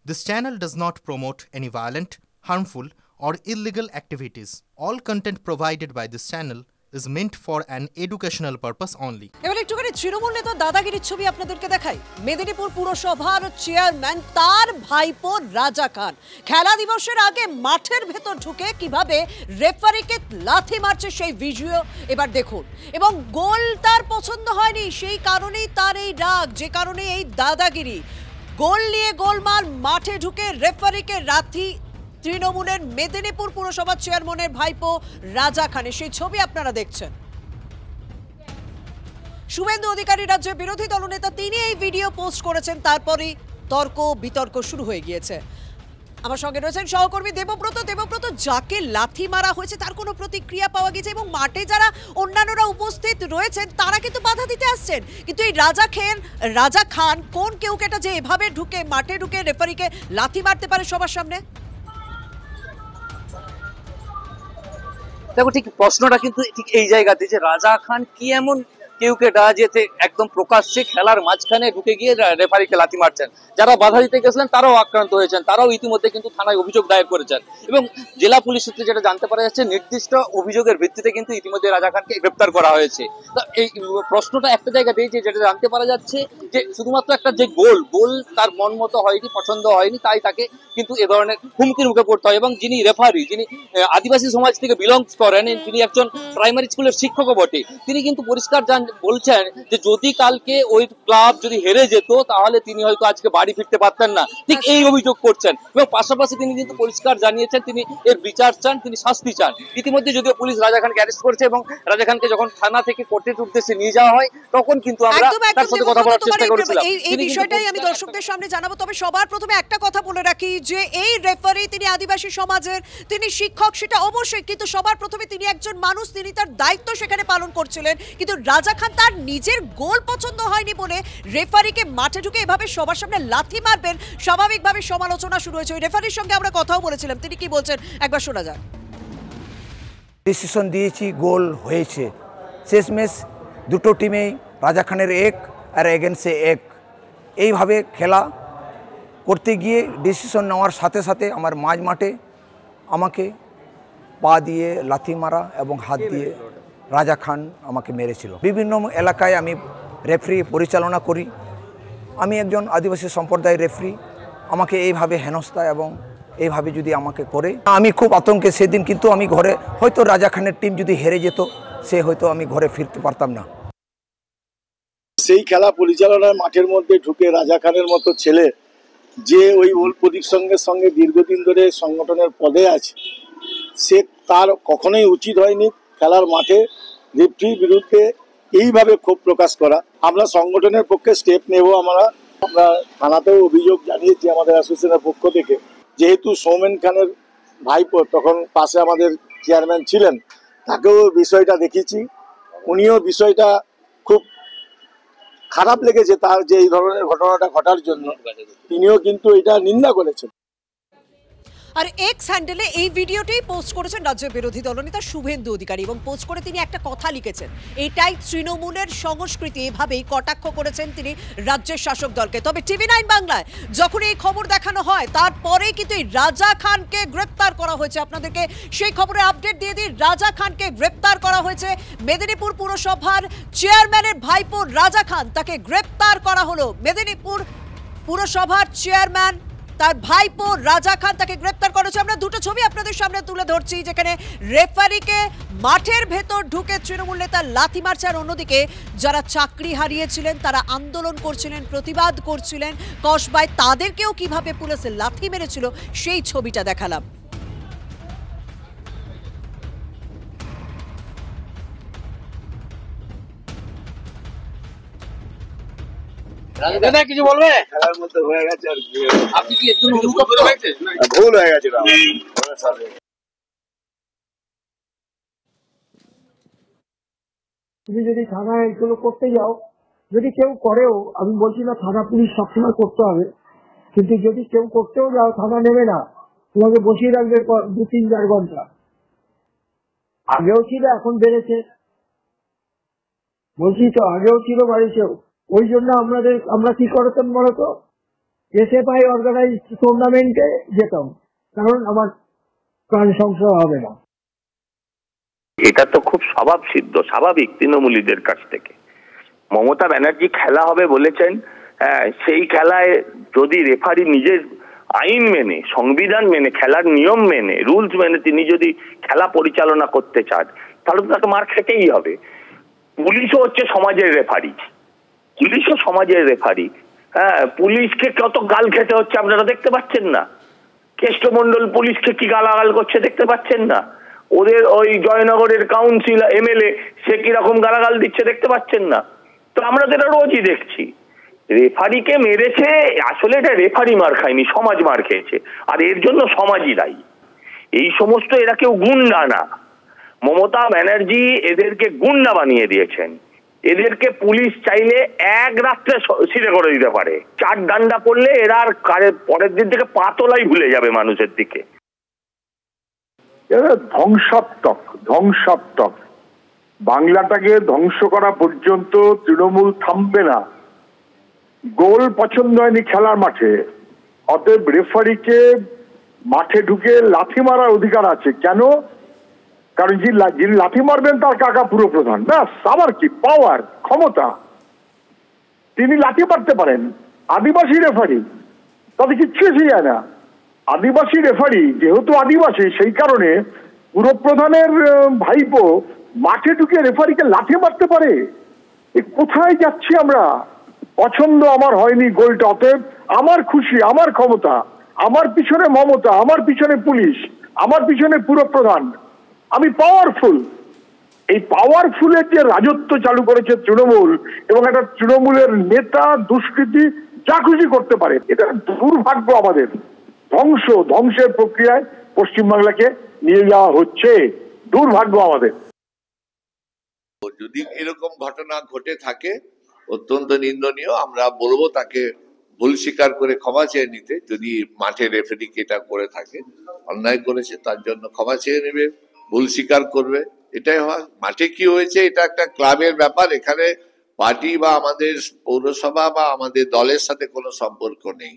This channel does not promote any violent, harmful, or illegal activities. All content provided by this channel is meant for an educational purpose only. এবার একটুখানি তৃণমূল নেতা দাদাগিরির ছবি আপনাদেরকে দেখাই। মেদিনীপুর পুরসভার chairman তার ভাইপো রাজা খান খেলা দিবসের আগে মাঠের ভেতর ঢুকে কিভাবে রেফারিকে লাথি মারছে সেই ভিডিও এবার দেখুন। এবং গোল তার পছন্দ হয়নি, সেই কারণেই তার এই রাগ, যে কারণে এই দাদাগিরি। গোল নিয়ে গোলমাল, মাঠে ঢুকে রেফারিকে লাথি। তৃণমূলের মেদিনীপুর পুরসভার চেয়ারম্যানের ভাইপো রাজা খানের সেই ছবি আপনারা দেখছেন। শুভেন্দু অধিকারী রাজ্যের বিরোধী দলনেতা, তিনি এই ভিডিও পোস্ট করেছেন, তারপরেই তর্ক বিতর্ক শুরু হয়ে গিয়েছে। আমার সঙ্গে রয়েছেন সহকর্মী দেবব্রত। দেবব্রত, যাকে লাথি মারা হয়েছে তার কোনো প্রতিক্রিয়া পাওয়া গেছে এবং মাঠে যারা অন্যান্যরা উপস্থিত রয়েছেন তারা কিন্তু বাধা দিতে আসছেন, কিন্তু এই রাজা খান কোন কেউ কেটা যে এভাবে ঢুকে মাঠে ঢুকে রেফারিকে লাথি মারতে পারে সবার সামনে? দেখো, ঠিক প্রশ্নটা কিন্তু ঠিক এই জায়গাতে যে রাজা খান কি এমন কেউ কেটা যেতে একদম প্রকাশ্যে খেলার মাঝখানে ঢুকে গিয়ে রেফারিকে লাথি মারছেন। যারা বাধা দিতে গেছিলেন তারাও আক্রান্ত হয়েছেন, তারাও ইতিমধ্যে কিন্তু থানায় অভিযোগ দায়ের করেছেন এবং জেলা পুলিশ সূত্রে যেটা জানতে পারা যাচ্ছে নির্দিষ্ট অভিযোগের ভিত্তিতে কিন্তু ইতিমধ্যে রাজা খানকে গ্রেপ্তার করা হয়েছে। তো এই প্রশ্নটা একটা জায়গাতেই যে যেটা জানতে পারা যাচ্ছে যে শুধুমাত্র একটা যে গোল তার মন মতো হয়নি, পছন্দ হয়নি, তাই তাকে কিন্তু এ ধরনের হুমকির মুখে পড়তে হয়। এবং যিনি রেফারি, যিনি আদিবাসী সমাজ থেকে বিলংস করেন, তিনি একজন প্রাইমারি স্কুলের শিক্ষকও বটে, তিনি কিন্তু পরিষ্কার বলছেন যে যদি কালকে ওই ক্লাব যদি হেরে যেত তাহলে তিনি হয়তো আজকে বাড়ি ফিরতে পারতেন না, ঠিক এই অভিযোগ করছেন। এবং পাশাপাশি তিনি কিন্তু পরিষ্কার জানিয়েছেন তিনি এর বিচার চান, তিনি শাস্তি চান। ইতিমধ্যে যদিও পুলিশ রাজা খানকে অ্যারেস্ট করেছে এবং রাজা খানকে যখন থানা থেকে কোর্টের উদ্দেশ্যে নিয়ে যাওয়া হয় তখন কিন্তু আমরা তার সাথে কথা বলার চেষ্টা করেছিলাম। এই বিষয়টাই আমি দর্শকদের সামনে জানাবো, তবে সবার প্রথমে একটা কথা বলে রাখি যে এই রেফারি তিনি আদিবাসী সমাজের, তিনি শিক্ষক সেটা অবশ্যই, কিন্তু সবার প্রথমে তিনি একজন মানুষ, তিনি তার দায়িত্ব সেখানে পালন করছিলেন। কিন্তু রাজা খান তার নিজের গোল পছন্দ হয়নি বলে রেফারিকে মাঠে ঢুকে এভাবে সবার সামনে লাথি মারবেন, স্বাভাবিকভাবে সমালোচনা শুরু হয়েছে। ওই রেফারির সঙ্গে আমরা কথাও বলেছিলাম, তিনি কি বলছেন একবার শোনা যাক। ডিসিশন দিয়েছি, গোল হয়েছে, শেষমেশ দুটো টিমেই রাজা খানের 1 আর এগেন্সে 1, এইভাবে খেলা করতে গিয়ে ডিসিশন নেওয়ার সাথে সাথে আমার মাঝ মাঠে আমাকে পা দিয়ে লাথি মারা এবং হাত দিয়ে রাজা খান আমাকে মেরেছিল। বিভিন্ন এলাকায় আমি রেফারি পরিচালনা করি, আমি একজন আদিবাসী সম্প্রদায়ের রেফারি, আমাকে এইভাবে হেনস্থা এবং এইভাবে যদি আমাকে করে আমি খুব আতঙ্কে সেদিন। কিন্তু আমি ঘরে হয়তো রাজা খানের টিম যদি হেরে যেত সে হয়তো আমি ঘরে ফিরতে পারতাম না। সেই খেলা পরিচালনার মাঠের মধ্যে ঢুকে রাজা খানের মতো ছেলে যে ওই প্রদীপ সঙ্গের সঙ্গে দীর্ঘদিন ধরে সংগঠনের পদে আছে, সে তার কখনোই উচিত হয়নি খেলার মাঠে রেফারির বিরুদ্ধে এইভাবে ক্ষোভ প্রকাশ করা। আমরা সংগঠনের পক্ষে স্টেপ নেব। আমরা থানাতেও অভিযোগ জানিয়েছি আমাদের অ্যাসোসিয়েশনের পক্ষ থেকে, যেহেতু সৌমেন খানের ভাইপো তখন পাশে আমাদের চেয়ারম্যান ছিলেন, তাকেও বিষয়টা দেখিয়েছি, উনিও বিষয়টা খুব খারাপ লেগেছে তার যে এই ধরনের ঘটনাটা ঘটার জন্য, তিনিও কিন্তু এটা নিন্দা করেছেন। আর এক্স হ্যান্ডেলে এই ভিডিওটাই পোস্ট করেছেন রাজ্যের বিরোধী দলনেতা শুভেন্দু অধিকারী এবং পোস্ট করে তিনি একটা কথা লিখেছেন, এটাই তৃণমূলের সংস্কৃতি। এভাবেই কটাক্ষ করেছেন তিনি রাজ্যের শাসক দলকে। তবে TV9 বাংলায় যখন এই খবর দেখানো হয় তারপরেই কিন্তু এই রাজা খানকে গ্রেপ্তার করা হয়েছে। আপনাদেরকে সেই খবরের আপডেট দিয়ে দিই, রাজা খানকে গ্রেপ্তার করা হয়েছে। মেদিনীপুর পুরসভার চেয়ারম্যানের ভাইপো রাজা খান, তাকে গ্রেপ্তার করা হলো। মেদিনীপুর পুরসভার চেয়ারম্যান তার ভাইপো রাজা খান, তাকে গ্রেপ্তার করেছে। আমরা দুটো ছবি আপনাদের সামনে তুলে ধরছি, যেখানে রেফারিকে মাঠের ভেতর ঢুকে তৃণমূল নেতা লাথি মারছে, আর অন্যদিকে যারা চাকরি হারিয়েছিলেন তারা আন্দোলন করছিলেন, প্রতিবাদ করছিলেন কসবায়, তাদেরকেও কিভাবে পুলিশে লাথি মেরেছিল সেই ছবিটা দেখালাম। কিছু বলবে? খেলার মধ্যে হয়ে গেছে আর কি, আপনি কি এর জন্য অনুতপ্ত হয়েছে? ভুল হয়ে গেছে। তুমি যদি থানায় এগুলো করতে যাও, যদি কেউ করেও, আমি বলছি না থানা পুলিশ সবসময় করতে হবে, কিন্তু যদি কেউ করতেও যাও থানা নেবে না, তোমাকে বসিয়ে রাখবে 2-3-4 ঘন্টা। আগেও ছিল, এখন বেড়েছে, বলছি তো আগেও ছিল, বাড়িতেও। ওই জন্য আমরা কি করতাম বলতো, এসএফআই অর্গানাইজ টুর্নামেন্টে যেতাম, কারণ আমার প্রাণ সংশয় হবে না। এটা তো খুব স্বভাব সিদ্ধ, স্বাভাবিক তৃণমূলীদের কাছ থেকে। মমতা ব্যানার্জি খেলা হবে বলেছেন, হ্যাঁ, সেই খেলায় যদি রেফারি নিজের আইন মেনে, সংবিধান মেনে, খেলার নিয়ম মেনে, রুলস মেনে তিনি যদি খেলা পরিচালনা করতে চান, তাহলে তো তাকে মার খেতেই হবে। পুলিশও হচ্ছে সমাজের রেফারি, পুলিশও সমাজের রেফারি। হ্যাঁ, পুলিশকে কত গাল খেতে হচ্ছে আপনারা দেখতে পাচ্ছেন না? কেষ্টমন্ডল পুলিশকে কি গালাগাল করছে দেখতে পাচ্ছেন না? ওদের ওই জয়নগরের কাউন্সিল এমএলএ সে কিরকম গালাগাল দিচ্ছে দেখতে পাচ্ছেন না? তো আমরা তো এটা রোজই দেখছি। রেফারিকে মেরেছে, আসলে এটা রেফারি মার খায়নি, সমাজ মার খেয়েছে, আর এর জন্য সমাজই দায়ী। এই সমস্ত এরা কেউ গুন্ডা না। মমতা ব্যানার্জি এদেরকে গুন্ডা বানিয়ে দিয়েছেন। এদেরকে পুলিশ চাইলে এক রাত্রে সিধে করে দিতে পারে। 4 ডান্ডা পড়লে এরা আর পরের দিন থেকে পাতলাই ভুলে যাবে মানুষের দিকে। ধ্বংসাত্মক ধ্বংসাত্মক বাংলাটাকে ধ্বংস করা পর্যন্ত তৃণমূল থামবে না। গোল পছন্দ হয়নি খেলার মাঠে, অতএব রেফারিকে মাঠে ঢুকে লাথি মারার অধিকার আছে। কেন? কারণ যিনি লাথি মারবেন তার কাকা পুরো প্রধান, ব্যাস। আবার কি পাওয়ার, ক্ষমতা, তিনি লাথি মারতে পারেন। আদিবাসী রেফারি, তাতে কিচ্ছু এসে যায় না। আদিবাসী রেফারি যেহেতু আদিবাসী, সেই কারণে পুরপ্রধানের ভাইপো মাঠে ঢুকে রেফারিকে লাথি মারতে পারে। কোথায় যাচ্ছি আমরা? পছন্দ আমার হয়নি গোলটা, অতএব আমার খুশি, আমার ক্ষমতা, আমার পিছনে মমতা, আমার পিছনে পুলিশ, আমার পিছনে পুরপ্রধান, আমি পাওয়ারফুল। এই পাওয়ারফুলের যে রাজত্ব চালু করেছে তৃণমূল, এবং একটা তৃণমূলের নেতা দুষ্কৃতী যা খুশি করতে পারে, এটা দুর্ভাগ্য। আমাদের ধ্বংসের প্রক্রিয়ায় পশ্চিমবাংলাকে নিয়ে যাওয়া হচ্ছে, দুর্ভাগ্য আমাদের। যদি এরকম ঘটনা ঘটে থাকে অত্যন্ত নিন্দনীয়। আমরা বলবো তাকে ভুল স্বীকার করে ক্ষমা চেয়ে নিতে। যদি মাঠে রেফারি এটা করে থাকে, অন্যায় করেছে, তার জন্য ক্ষমা চেয়ে নেবে, ভুল স্বীকার করবে, এটাই হয়। মাঠে কি হয়েছে এটা একটা ক্লাবের ব্যাপার, এখানে পার্টি বা আমাদের পৌরসভা বা আমাদের দলের সাথে কোনো সম্পর্ক নেই।